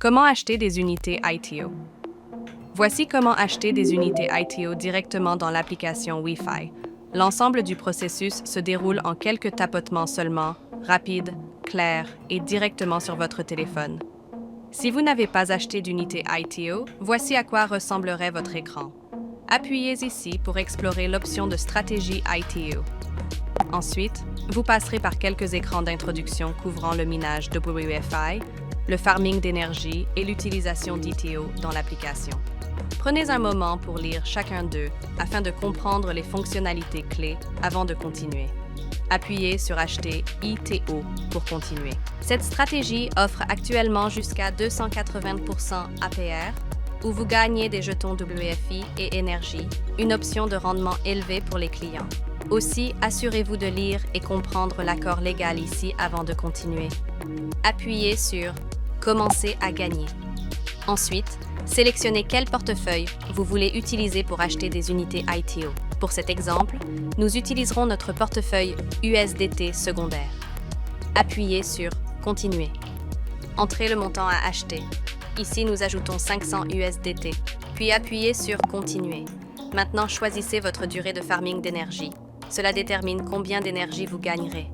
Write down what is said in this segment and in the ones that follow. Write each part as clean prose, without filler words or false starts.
Comment acheter des unités ITO? Voici comment acheter des unités ITO directement dans l'application Wi-Fi. L'ensemble du processus se déroule en quelques tapotements seulement, rapide, clair et directement sur votre téléphone. Si vous n'avez pas acheté d'unité ITO, voici à quoi ressemblerait votre écran. Appuyez ici pour explorer l'option de stratégie ITO. Ensuite, vous passerez par quelques écrans d'introduction couvrant le minage WFI, le farming d'énergie et l'utilisation d'ITO dans l'application. Prenez un moment pour lire chacun d'eux afin de comprendre les fonctionnalités clés avant de continuer. Appuyez sur Acheter ITO pour continuer. Cette stratégie offre actuellement jusqu'à 280% APR, où vous gagnez des jetons WFI et énergie, une option de rendement élevé pour les clients. Aussi, assurez-vous de lire et comprendre l'accord légal ici avant de continuer. Appuyez sur Commencer à gagner. Ensuite, sélectionnez quel portefeuille vous voulez utiliser pour acheter des unités ITO. Pour cet exemple, nous utiliserons notre portefeuille USDT secondaire. Appuyez sur Continuer. Entrez le montant à acheter. Ici, nous ajoutons 500 USDT. Puis appuyez sur Continuer. Maintenant, choisissez votre durée de farming d'énergie. Cela détermine combien d'énergie vous gagnerez.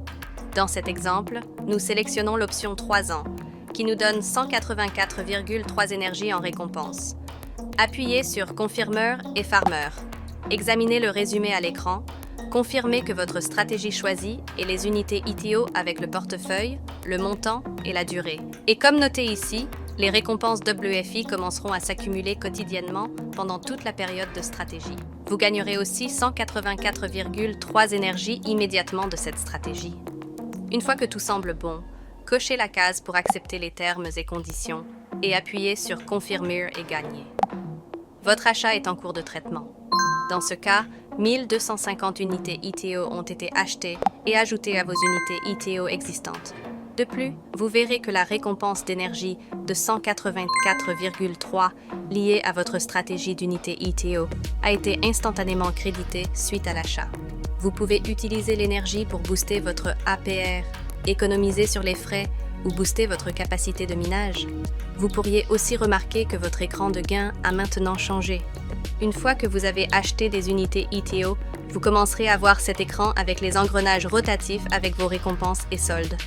Dans cet exemple, nous sélectionnons l'option 3 ans, qui nous donne 184,3 énergie en récompense. Appuyez sur Confirmeur et Farmer. Examinez le résumé à l'écran. Confirmez que votre stratégie choisie est les unités ITO avec le portefeuille, le montant et la durée. Et comme noté ici, les récompenses WFI commenceront à s'accumuler quotidiennement pendant toute la période de stratégie. Vous gagnerez aussi 184,3 énergie immédiatement de cette stratégie. Une fois que tout semble bon, cochez la case pour accepter les termes et conditions et appuyez sur Confirmer et gagner. Votre achat est en cours de traitement. Dans ce cas, 1250 unités ITO ont été achetées et ajoutées à vos unités ITO existantes. De plus, vous verrez que la récompense d'énergie de 184,3 liée à votre stratégie d'unité ITO a été instantanément créditée suite à l'achat. Vous pouvez utiliser l'énergie pour booster votre APR, économiser sur les frais ou booster votre capacité de minage. Vous pourriez aussi remarquer que votre écran de gain a maintenant changé. Une fois que vous avez acheté des unités ITO, vous commencerez à voir cet écran avec les engrenages rotatifs avec vos récompenses et soldes.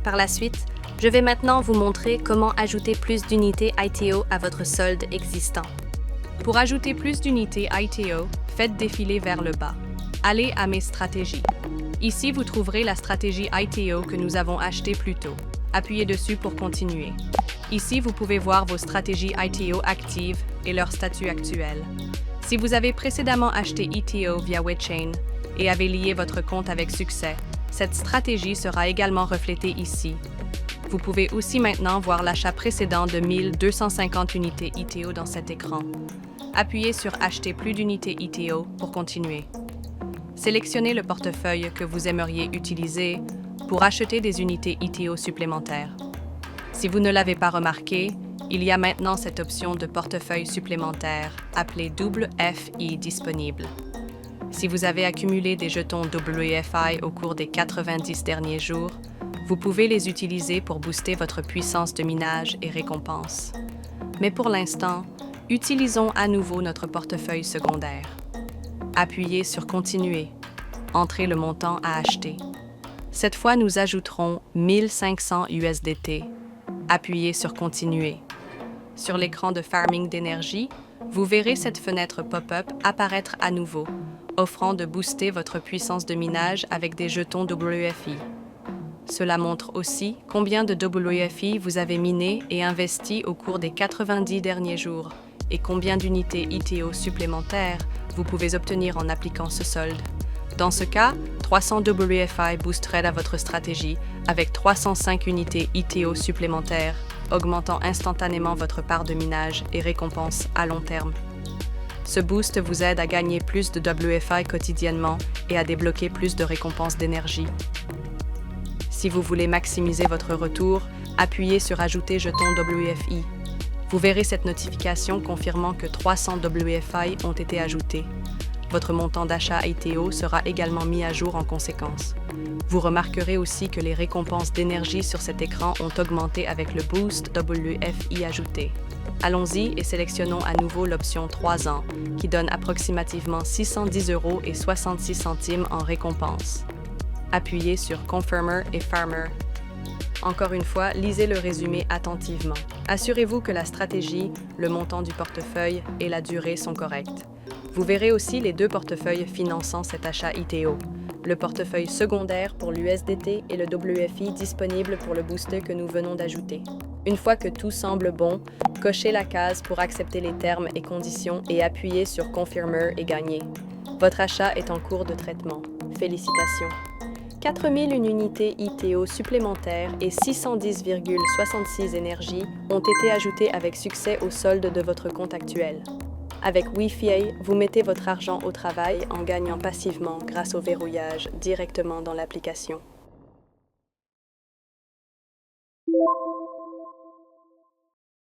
Par la suite, je vais maintenant vous montrer comment ajouter plus d'unités ITO à votre solde existant. Pour ajouter plus d'unités ITO, faites défiler vers le bas. Allez à Mes stratégies. Ici, vous trouverez la stratégie ITO que nous avons achetée plus tôt. Appuyez dessus pour continuer. Ici, vous pouvez voir vos stratégies ITO actives et leur statut actuel. Si vous avez précédemment acheté ITO via WeChain et avez lié votre compte avec succès, cette stratégie sera également reflétée ici. Vous pouvez aussi maintenant voir l'achat précédent de 1250 unités ITO dans cet écran. Appuyez sur Acheter plus d'unités ITO pour continuer. Sélectionnez le portefeuille que vous aimeriez utiliser pour acheter des unités ITO supplémentaires. Si vous ne l'avez pas remarqué, il y a maintenant cette option de portefeuille supplémentaire appelée WFI disponible. Si vous avez accumulé des jetons WFI au cours des 90 derniers jours, vous pouvez les utiliser pour booster votre puissance de minage et récompense. Mais pour l'instant, utilisons à nouveau notre portefeuille secondaire. Appuyez sur Continuer. Entrez le montant à acheter. Cette fois, nous ajouterons 1500 USDT. Appuyez sur Continuer. Sur l'écran de farming d'énergie, vous verrez cette fenêtre pop-up apparaître à nouveau, offrant de booster votre puissance de minage avec des jetons WFI. Cela montre aussi combien de WFI vous avez miné et investi au cours des 90 derniers jours et combien d'unités ITO supplémentaires vous pouvez obtenir en appliquant ce solde. Dans ce cas, 300 WFI boosterait à votre stratégie avec 305 unités ITO supplémentaires, augmentant instantanément votre part de minage et récompense à long terme. Ce boost vous aide à gagner plus de WFI quotidiennement et à débloquer plus de récompenses d'énergie. Si vous voulez maximiser votre retour, appuyez sur Ajouter jeton WFI. Vous verrez cette notification confirmant que 300 WFI ont été ajoutés. Votre montant d'achat ITO sera également mis à jour en conséquence. Vous remarquerez aussi que les récompenses d'énergie sur cet écran ont augmenté avec le Boost WFI ajouté. Allons-y et sélectionnons à nouveau l'option 3 ans, qui donne approximativement 610,66 € en récompense. Appuyez sur Confirmer et Farmer. Encore une fois, lisez le résumé attentivement. Assurez-vous que la stratégie, le montant du portefeuille et la durée sont corrects. Vous verrez aussi les deux portefeuilles finançant cet achat ITO. Le portefeuille secondaire pour l'USDT et le WFI disponible pour le booster que nous venons d'ajouter. Une fois que tout semble bon, cochez la case pour accepter les termes et conditions et appuyez sur Confirmer et gagnez. Votre achat est en cours de traitement. Félicitations! 4001 unités ITO supplémentaires et 610,66 énergie ont été ajoutées avec succès au solde de votre compte actuel. Avec Wi-Fi, vous mettez votre argent au travail en gagnant passivement grâce au verrouillage directement dans l'application.